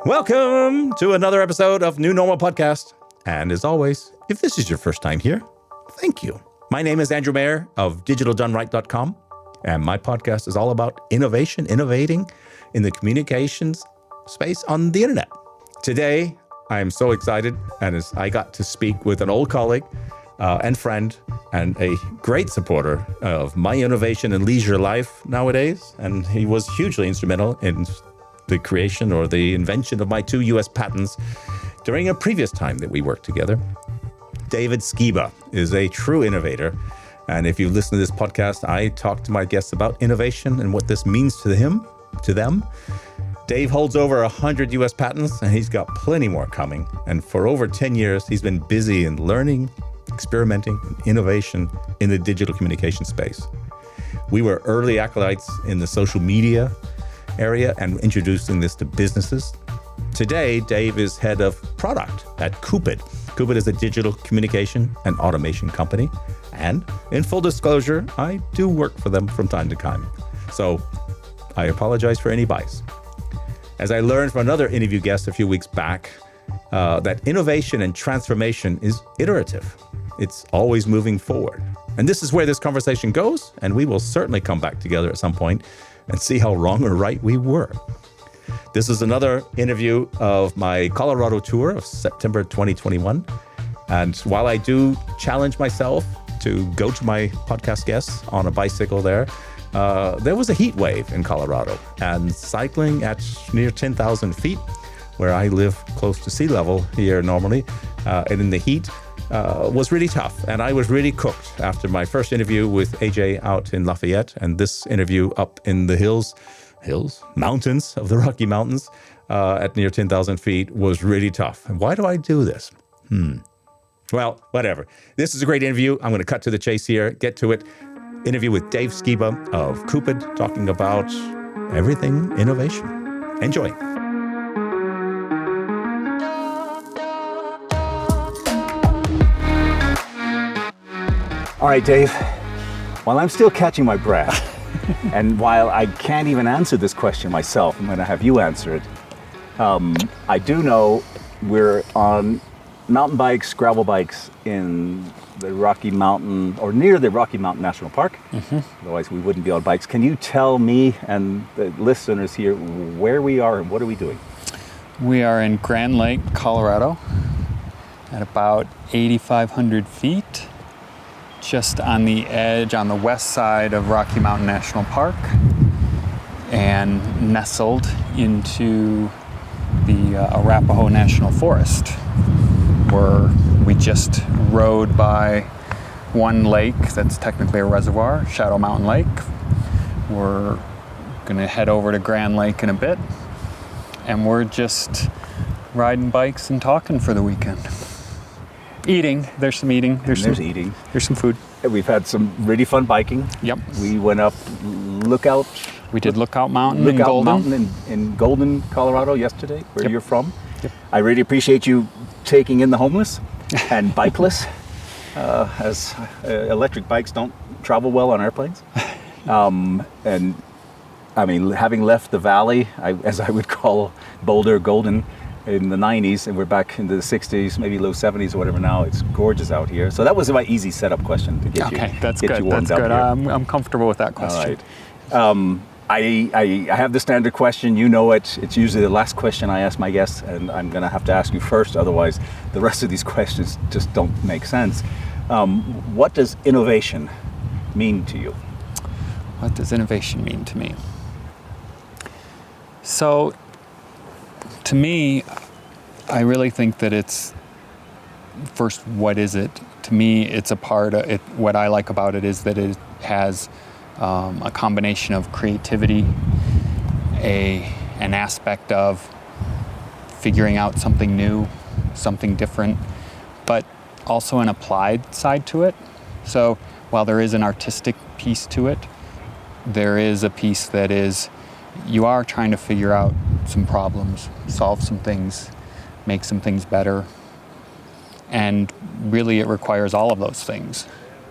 Welcome to another episode of New Normal Podcast. And as always, if this is your first time here, thank you. My name is Andrew Mayer of digitaldoneright.com, and my podcast is all about innovation, innovating in the communications space on the internet. Today, I am so excited, and as I got to speak with an old colleague and friend and a great supporter of my innovation and leisure life nowadays, and he was hugely instrumental in the creation or the invention of my 2 U.S. patents during a previous time that we worked together. David Skiba is a true innovator. And if you listen to this podcast, I talk to my guests about innovation and what this means to them. Dave holds over 100 U.S. patents, and he's got plenty more coming. And for over 10 years, he's been busy in learning, experimenting, and innovation in the digital communication space. We were early acolytes in the social media area and introducing this to businesses. Today, Dave is head of product at Koopid. Koopid is a digital communication and automation company. And in full disclosure, I do work for them from time to time. So I apologize for any bias. As I learned from another interview guest a few weeks back, that innovation and transformation is iterative. It's always moving forward. And this is where this conversation goes, and we will certainly come back together at some point and see how wrong or right we were. This is another interview of my Colorado tour of September 2021. And while I do challenge myself to go to my podcast guests on a bicycle there was a heat wave in Colorado, and cycling at near 10,000 feet, where I live close to sea level here normally, and in the heat, was really tough. And I was really cooked after my first interview with Ajay out in Lafayette, and this interview up in the mountains of the Rocky Mountains at near 10,000 feet was really tough. And why do I do this? Well, whatever. This is a great interview. I'm going to cut to the chase here, get to it. Interview with Dave Skiba of Koopid, talking about everything innovation. Enjoy. All right, Dave, while I'm still catching my breath, and while I can't even answer this question myself, I'm going to have you answer it. I do know we're on mountain bikes, gravel bikes in the Rocky Mountain, or near the Rocky Mountain National Park. Otherwise, we wouldn't be on bikes. Can you tell me and the listeners here where we are and what are we doing? We are in Grand Lake, Colorado, at about 8,500 feet. Just on the edge, on the west side of Rocky Mountain National Park, and nestled into the Arapahoe National Forest, where we just rode by one lake that's technically a reservoir, Shadow Mountain Lake. We're gonna head over to Grand Lake in a bit, and we're just riding bikes and talking for the weekend. Eating. There's some eating. There's some food. We've had some really fun biking. Yep. We went up Lookout. We did Lookout Mountain in Golden, Colorado yesterday, where Yep. you're from. Yep. I really appreciate you taking in the homeless and bikeless, as electric bikes don't travel well on airplanes. And I mean, having left the valley, as I would call Boulder Golden, in the 90s, and we're back into the 60s, maybe low 70s or whatever now. It's gorgeous out here. So that was my easy setup question to get you warmed that's up good. here. I'm comfortable with that question. All right. I have the standard question. You know it. It's usually the last question I ask my guests, and I'm going to have to ask you first. Otherwise, the rest of these questions just don't make sense. What does innovation mean to you? What does innovation mean to me? So, to me, I really think that it's, first, what is it? To me, it's a part of it. What I like about it is that it has a combination of creativity, an aspect of figuring out something new, something different, but also an applied side to it. So while there is an artistic piece to it, there is a piece that is, you are trying to figure out some problems, solve some things, make some things better. And really it requires all of those things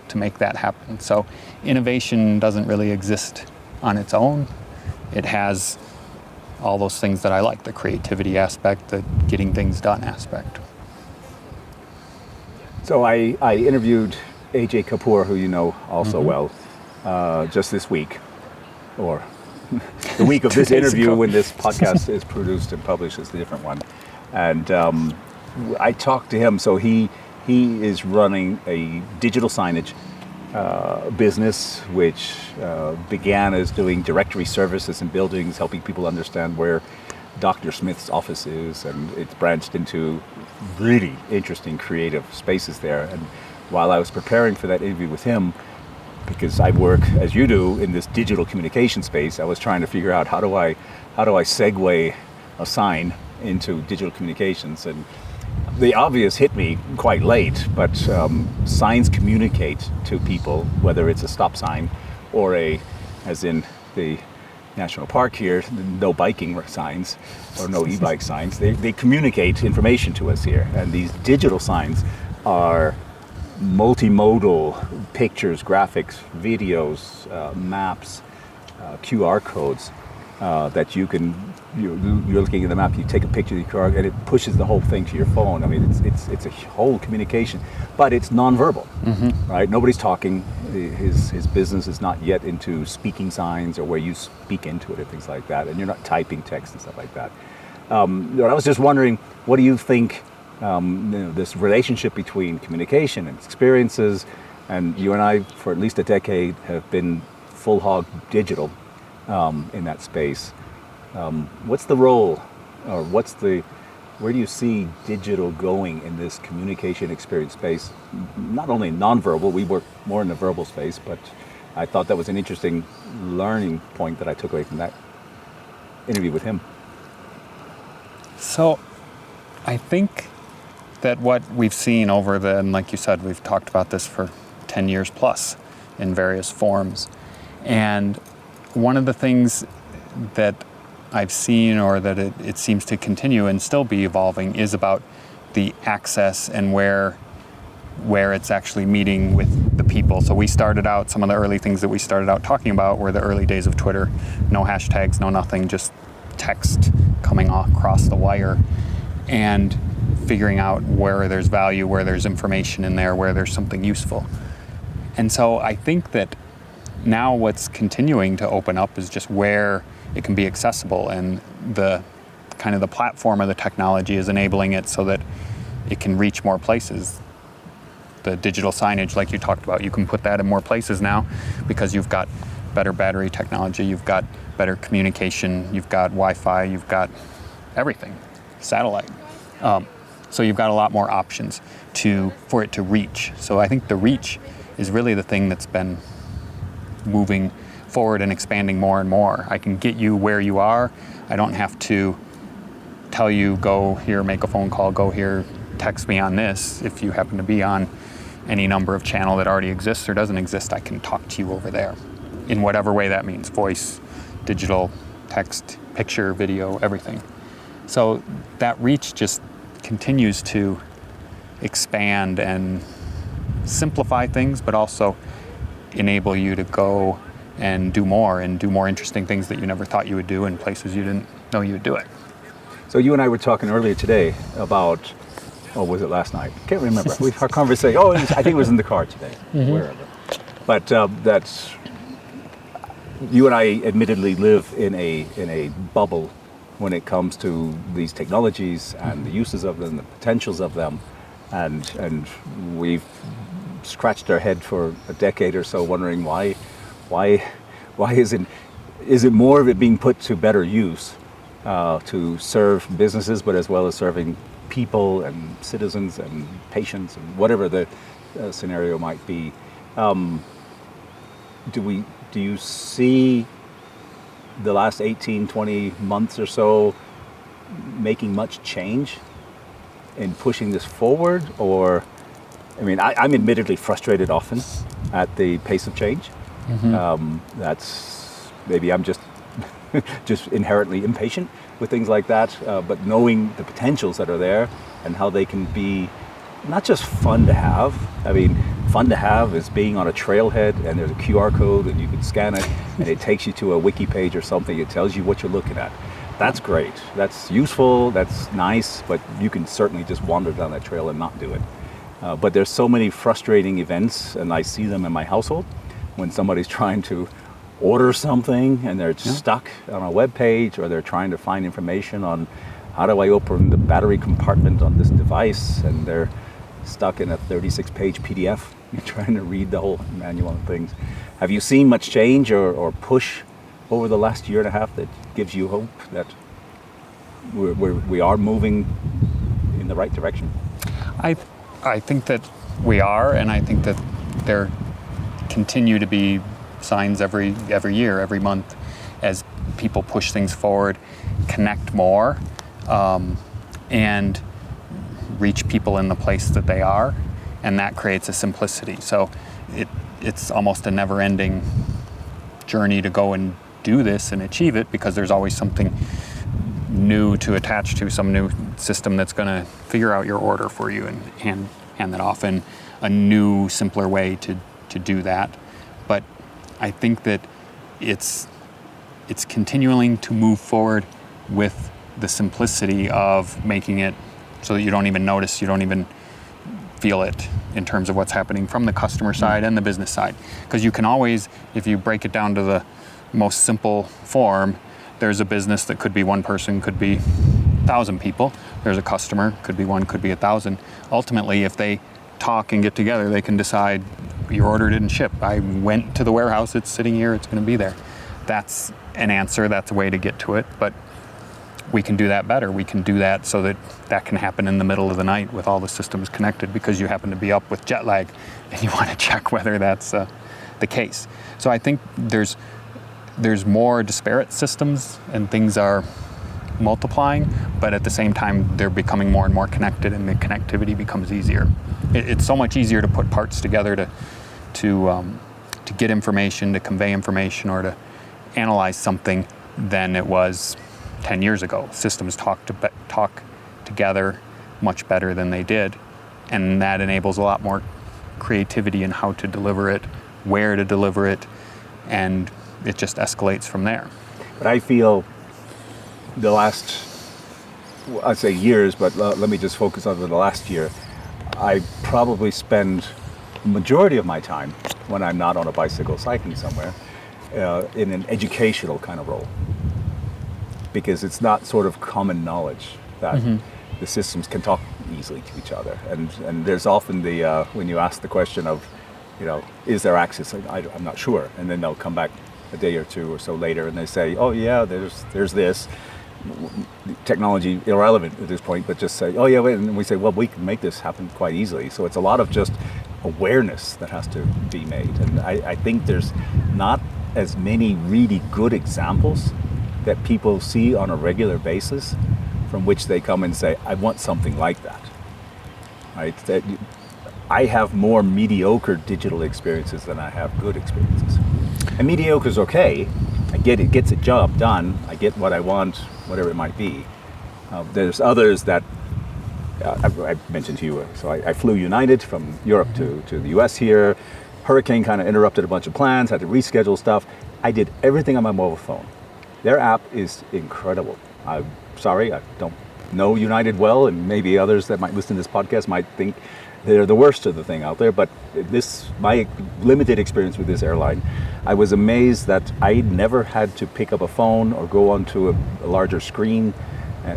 to make that happen. So innovation doesn't really exist on its own. It has all those things that I like, the creativity aspect, the getting things done aspect. So I interviewed Ajay Kapoor, who you know also well, just this week, or the week of this interview when this podcast is produced and published is the different one. And I talked to him, so he is running a digital signage business, which began as doing directory services in buildings, helping people understand where Dr. Smith's office is, and it's branched into really interesting creative spaces there. And while I was preparing for that interview with him, because I work, as you do, in this digital communication space, I was trying to figure out how do I segue a sign into digital communications. And the obvious hit me quite late, but signs communicate to people, whether it's a stop sign or as in the national park here, no biking signs or no e-bike signs. They communicate information to us here. And these digital signs are multimodal pictures, graphics, videos, maps, QR codes that you're looking at the map, you take a picture of the QR and it pushes the whole thing to your phone. I mean, it's a whole communication, but it's nonverbal, right? Nobody's talking. His business is not yet into speaking signs or where you speak into it and things like that, and you're not typing text and stuff like that. I was just wondering, what do you think this relationship between communication and experiences, and you and I, for at least a decade, have been full hog digital in that space. What's the role, or where do you see digital going in this communication experience space? Not only nonverbal, we work more in the verbal space, but I thought that was an interesting learning point that I took away from that interview with him. So I think that what we've seen and like you said, we've talked about this for 10 years plus in various forms. And one of the things that I've seen, or that it seems to continue and still be evolving, is about the access and where it's actually meeting with the people. So we started out, some of the early things that we started out talking about were the early days of Twitter. No hashtags, no nothing, just text coming across the wire, and figuring out where there's value, where there's information in there, where there's something useful. And so I think that now what's continuing to open up is just where it can be accessible, and the kind of the platform of the technology is enabling it so that it can reach more places. The digital signage, like you talked about, you can put that in more places now because you've got better battery technology, you've got better communication, you've got Wi-Fi, you've got everything, satellite. So you've got a lot more options for it to reach. So I think the reach is really the thing that's been moving forward and expanding more and more. I can get you where you are. I don't have to tell you, go here, make a phone call, go here, text me on this. If you happen to be on any number of channel that already exists or doesn't exist, I can talk to you over there in whatever way that means: voice, digital, text, picture, video, everything. So that reach just continues to expand and simplify things, but also enable you to go and do more interesting things that you never thought you would do in places you didn't know you would do it. So you and I were talking earlier today about, or was it last night? Can't remember. Our conversation, I think it was in the car today, wherever. But that's, you and I admittedly live in a bubble when it comes to these technologies and the uses of them, the potentials of them, and we've scratched our head for a decade or so wondering why isn't more of it being put to better use to serve businesses, but as well as serving people and citizens and patients and whatever the scenario might be. Do you see the last 18, 20 months or so making much change in pushing this forward? Or, I mean, I'm admittedly frustrated often at the pace of change. That's, maybe I'm just inherently impatient with things like that, but knowing the potentials that are there and how they can be not just fun to have. I mean, fun to have is being on a trailhead and there's a QR code and you can scan it and it takes you to a wiki page or something. It tells you what you're looking at. That's great. That's useful. That's nice. But you can certainly just wander down that trail and not do it. But there's so many frustrating events, and I see them in my household when somebody's trying to order something and they're stuck on a web page, or they're trying to find information on how do I open the battery compartment on this device, and they're stuck in a 36-page PDF trying to read the whole manual and things. Have you seen much change or push over the last year and a half that gives you hope that we are moving in the right direction? I think that we are, and I think that there continue to be signs every year, every month, as people push things forward, connect more, and reach people in the place that they are, and that creates a simplicity. So it's almost a never-ending journey to go and do this and achieve it, because there's always something new to attach to, some new system that's going to figure out your order for you and hand that off, and a new, simpler way to do that. But I think that it's continuing to move forward with the simplicity of making it so that you don't even notice, you don't even feel it in terms of what's happening from the customer side and the business side. Because you can always, if you break it down to the most simple form, there's a business that could be one person, could be 1,000 people. There's a customer, could be one, could be 1,000. Ultimately, if they talk and get together, they can decide, your order didn't ship. I went to the warehouse, it's sitting here, it's going to be there. That's an answer, that's a way to get to it, but we can do that better. We can do that so that can happen in the middle of the night with all the systems connected, because you happen to be up with jet lag and you want to check whether that's the case. So I think there's more disparate systems and things are multiplying, but at the same time they're becoming more and more connected, and the connectivity becomes easier. It's so much easier to put parts together to get information, to convey information, or to analyze something than it was 10 years ago. Systems talk together much better than they did, and that enables a lot more creativity in how to deliver it, where to deliver it, and it just escalates from there. But I feel the last, I'd say years, but let me just focus on the last year. I probably spend the majority of my time, when I'm not on a bicycle cycling somewhere, in an educational kind of role. Because it's not sort of common knowledge that the systems can talk easily to each other. And there's often the, when you ask the question of, is there access? I'm not sure. And then they'll come back a day or two or so later and they say, oh yeah, there's this. Technology irrelevant at this point, but just say, oh yeah, wait. And we say, well, we can make this happen quite easily. So it's a lot of just awareness that has to be made. And I think there's not as many really good examples that people see on a regular basis from which they come and say, I want something like that. Right? That I have more mediocre digital experiences than I have good experiences. And mediocre is okay. I get it, gets a job done. I get what I want, whatever it might be. There's others that I mentioned to you. So I flew United from Europe to the US here. Hurricane kind of interrupted a bunch of plans, had to reschedule stuff. I did everything on my mobile phone. Their app is incredible. I'm sorry, I don't know United well, and maybe others that might listen to this podcast might think they're the worst of the thing out there, but my limited experience with this airline, I was amazed that I never had to pick up a phone or go onto a larger screen,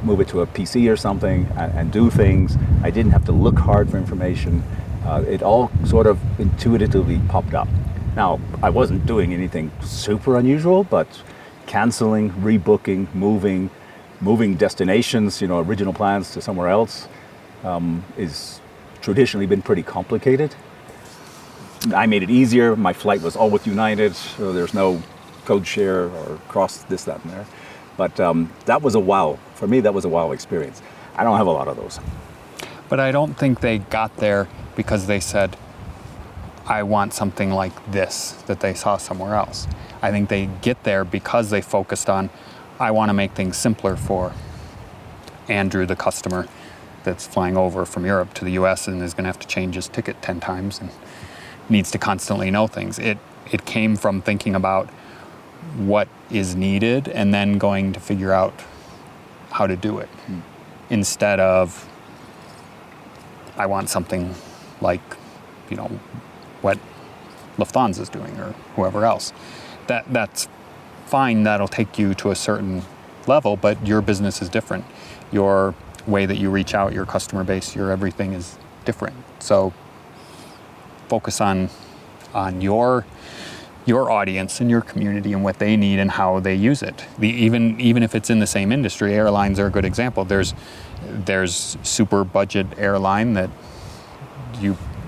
move it to a PC or something, and do things. I didn't have to look hard for information. It all sort of intuitively popped up. Now, I wasn't doing anything super unusual, but canceling, rebooking, moving destinations, original plans to somewhere else, is traditionally been pretty complicated. I made it easier. My flight was all with United, so there's no code share or cross this, that, and there. But that was a wow. For me, that was a wow experience. I don't have a lot of those. But I don't think they got there because they said, I want something like this that they saw somewhere else. I think they get there because they focused on, I want to make things simpler for Andrew, the customer that's flying over from Europe to the US and is going to have to change his ticket 10 times and needs to constantly know things. It came from thinking about what is needed and then going to figure out how to do it, instead of I want something like, what Lufthansa is doing or whoever else. That's fine. That'll take you to a certain level, but your business is different. Your way that you reach out, your customer base, your everything is different. So focus on your audience and your community and what they need and how they use it. Even if it's in the same industry, airlines are a good example. There's super budget airline that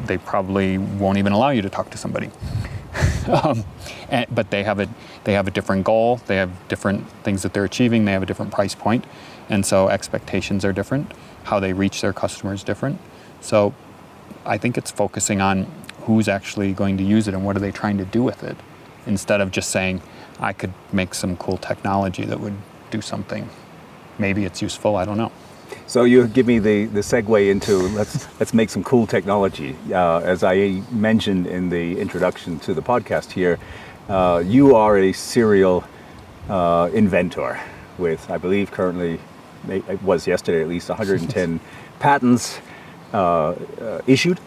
they probably won't even allow you to talk to somebody. But they have a different goal. They have different things that they're achieving. They have a different price point, and so expectations are different. How they reach their customers is different. So I think it's focusing on who's actually going to use it and what are they trying to do with it, instead of just saying, I could make some cool technology that would do something. Maybe it's useful, I don't know. So you give me the segue into let's make some cool technology. As I mentioned in the introduction to the podcast here, you are a serial inventor with, I believe currently, it was yesterday at least, 110 patents issued.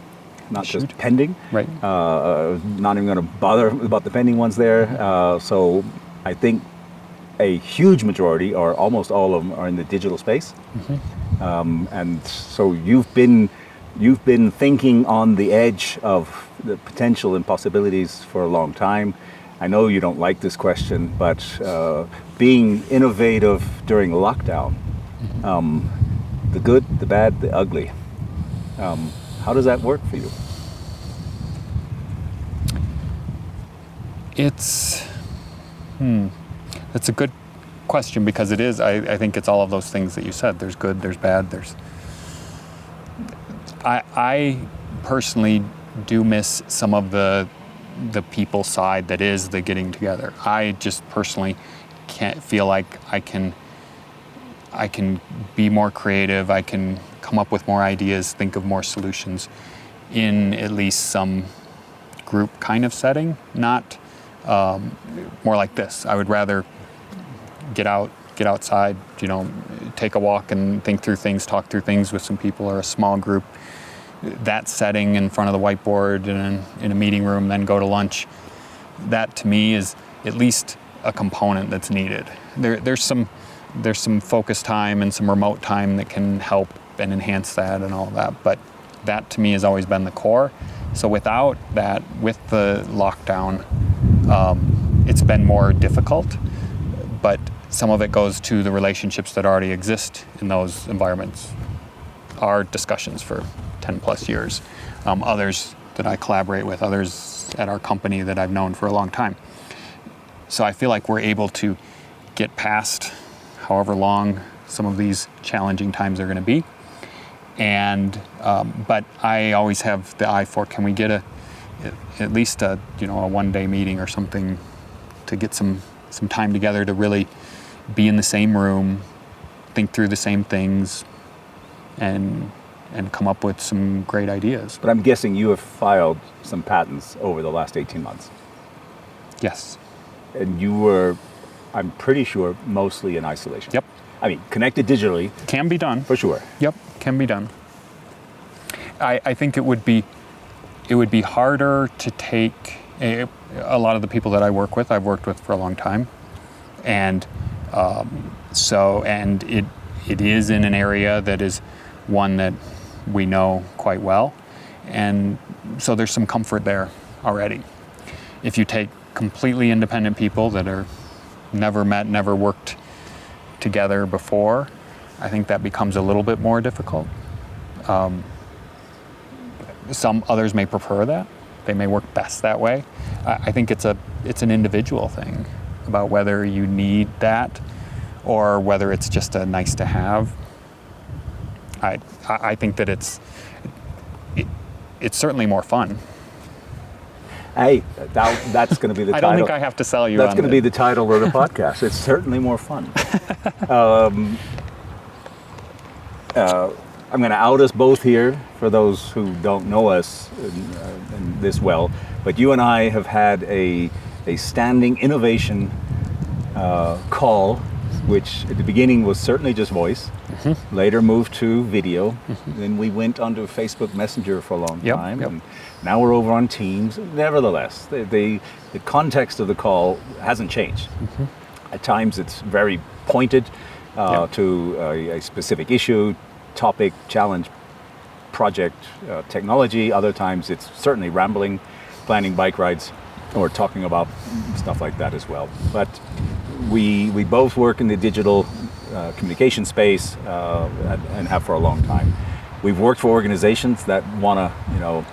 Not just pending. Right. Not even going to bother about the pending ones there. So I think a huge majority, or almost all of them, are in the digital space. And so you've been thinking on the edge of the potential and possibilities for a long time. I know you don't like this question, but being innovative during lockdown, the good, the bad, the ugly. How does that work for you? That's a good question, because it is, I think it's all of those things that you said. There's good, there's bad, I personally do miss some of the people side that is the getting together. I just personally can't feel like I can be more creative. I can come up with more ideas, think of more solutions in at least some group kind of setting, not more like this. I would rather get outside, take a walk and think through things, talk through things with some people or a small group. That setting in front of the whiteboard and in a meeting room, then go to lunch, that to me is at least a component that's needed. There's some focus time and some remote time that can help and enhance that and all of that, but that to me has always been the core. So without that, with the lockdown, it's been more difficult, but some of it goes to the relationships that already exist in those environments. Our discussions for 10 plus years, others that I collaborate with, others at our company that I've known for a long time. So I feel like we're able to get past however long some of these challenging times are going to be. And but I always have the eye for, can we get at least a one-day meeting or something to get some time together to really be in the same room, think through the same things, and come up with some great ideas. But I'm guessing you have filed some patents over the last 18 months. Yes. And you were, I'm pretty sure, mostly in isolation. Yep. I mean, connected digitally. Can be done. For sure. Yep, can be done. I think it would be harder to take a lot of the people that I work with, I've worked with for a long time. And it is in an area that is one that we know quite well. And so there's some comfort there already. If you take completely independent people that are never met, never worked together before, I think that becomes a little bit more difficult. Some others may prefer that. They may work best that way. I think it's an individual thing about whether you need that or whether it's just a nice to have. I think that it's certainly more fun. Hey, that's going to be the title. I don't think I have to sell you That's on going to be the title of the podcast. It's certainly more fun. I'm going to out us both here for those who don't know us in this well, but you and I have had a standing innovation call which at the beginning was certainly just voice, later moved to video, then we went onto Facebook Messenger for a long time, and now we're over on Teams. Nevertheless, the context of the call hasn't changed. At times it's very pointed to a specific issue, topic, challenge, project, technology. Other times it's certainly rambling, planning bike rides, or talking about stuff like that as well. But we both work in the digital communication space and have for a long time. We've worked for organizations that want to,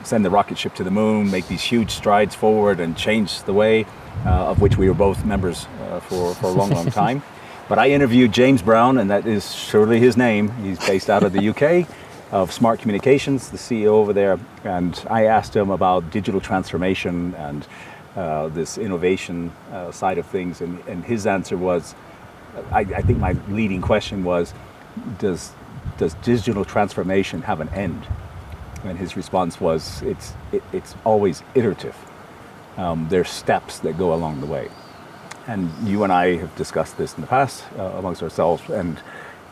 send the rocket ship to the moon, make these huge strides forward, and change the way, of which we were both members for a long, long time. But I interviewed James Brown, and that is surely his name. He's based out of the UK, of Smart Communications, the CEO over there. And I asked him about digital transformation and this innovation side of things. And his answer was, I think my leading question was, does digital transformation have an end? And his response was, it's always iterative. There's steps that go along the way. And you and I have discussed this in the past amongst ourselves, and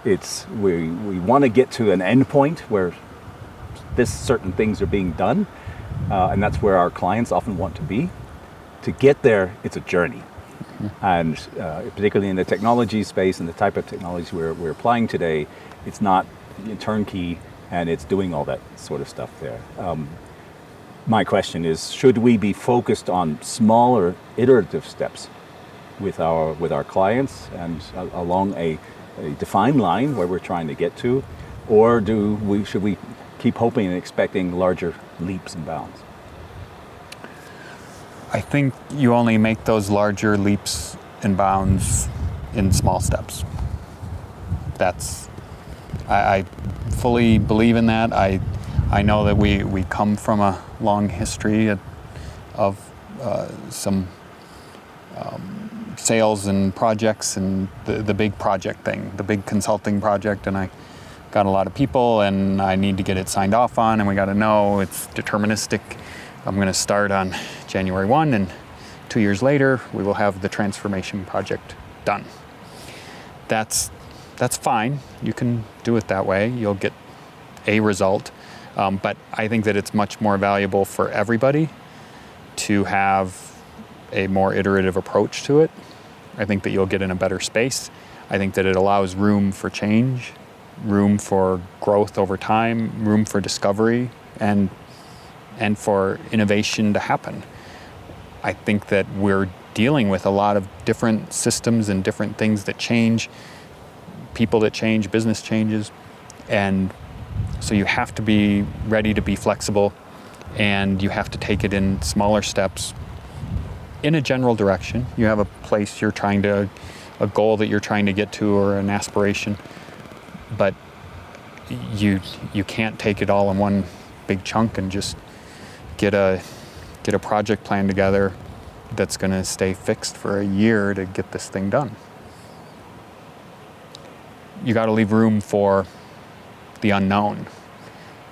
we want to get to an end point where certain things are being done, and that's where our clients often want to be. To get there, it's a journey. And particularly in the technology space and the type of technology we're applying today, it's not turnkey, and it's doing all that sort of stuff there. My question is, should we be focused on smaller iterative steps with our clients and along a defined line where we're trying to get to, or should we keep hoping and expecting larger leaps and bounds? I think you only make those larger leaps and bounds in small steps. I fully believe in that. I know that we come from a long history of some sales and projects and the big project thing, the big consulting project, and I got a lot of people and I need to get it signed off on, and we got to know it's deterministic. I'm going to start on January 1, and 2 years later we will have the transformation project done. That's fine. You can do it that way. You'll get a result. But I think that it's much more valuable for everybody to have a more iterative approach to it. I think that you'll get in a better space. I think that it allows room for change, room for growth over time, room for discovery, and for innovation to happen. I think that we're dealing with a lot of different systems and different things that change, people that change, business changes, and so you have to be ready to be flexible, and you have to take it in smaller steps in a general direction. You have a place a goal that you're trying to get to, or an aspiration, but you can't take it all in one big chunk and just get a project plan together that's going to stay fixed for a year to get this thing done. You got to leave room for the unknown,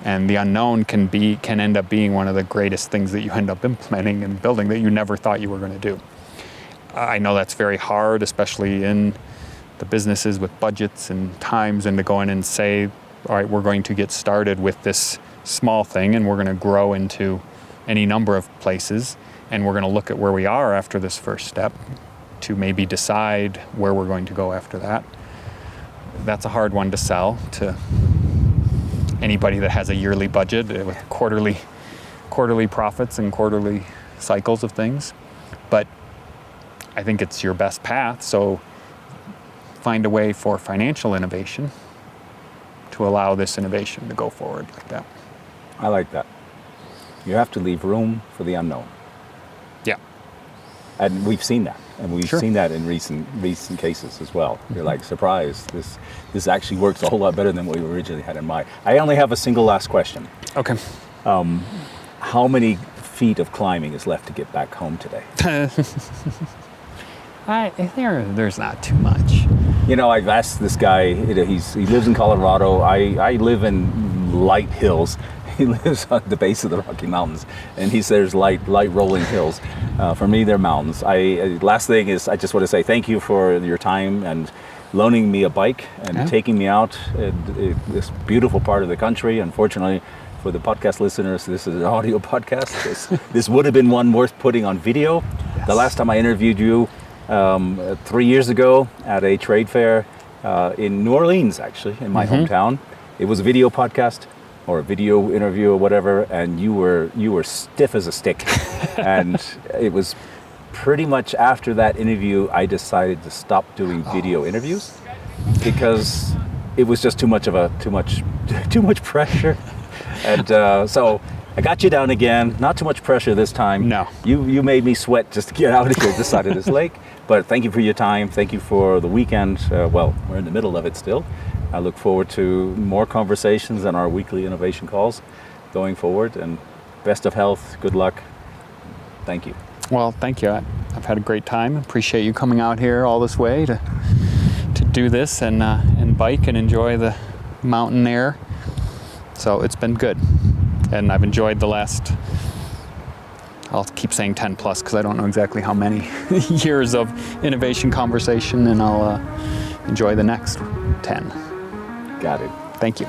and the unknown can end up being one of the greatest things that you end up implementing and building that you never thought you were going to do. I know that's very hard, especially in the businesses with budgets and times, and to go in and say, all right, we're going to get started with this small thing and we're going to grow into any number of places, and we're going to look at where we are after this first step to maybe decide where we're going to go after that. That's a hard one to sell to anybody that has a yearly budget with quarterly profits and quarterly cycles of things. But I think it's your best path, so find a way for financial innovation to allow this innovation to go forward like that. I like that. You have to leave room for the unknown. Yeah. And we've seen that. And we've Sure. seen that in recent cases as well. You're like, surprise, this actually works a whole lot better than what we originally had in mind. I only have a single last question. Okay. How many feet of climbing is left to get back home today? There's not too much. You know, I've asked this guy, he lives in Colorado. I live in light hills. he lives on the base of the Rocky Mountains, and he says light rolling hills. For me, they're mountains. Last thing is, I just want to say thank you for your time and loaning me a bike and taking me out in this beautiful part of the country. Unfortunately, for the podcast listeners, this is an audio podcast. This would have been one worth putting on video. Yes. The last time I interviewed you 3 years ago at a trade fair in New Orleans, actually, in my hometown. It was a video podcast or a video interview or whatever, and you were stiff as a stick. And it was pretty much after that interview, I decided to stop doing video interviews because it was just too much pressure. And so I got you down again. Not too much pressure this time. No. You made me sweat just to get out of here this side of this lake. But thank you for your time. Thank you for the weekend. Well, we're in the middle of it still. I look forward to more conversations and our weekly innovation calls going forward. And best of health. Good luck. Thank you. Well, thank you. I've had a great time. Appreciate you coming out here all this way to do this and bike and enjoy the mountain air. So it's been good. And I've enjoyed the last, I'll keep saying 10 plus because I don't know exactly how many years of innovation conversation, and I'll enjoy the next 10. Got it. Thank you.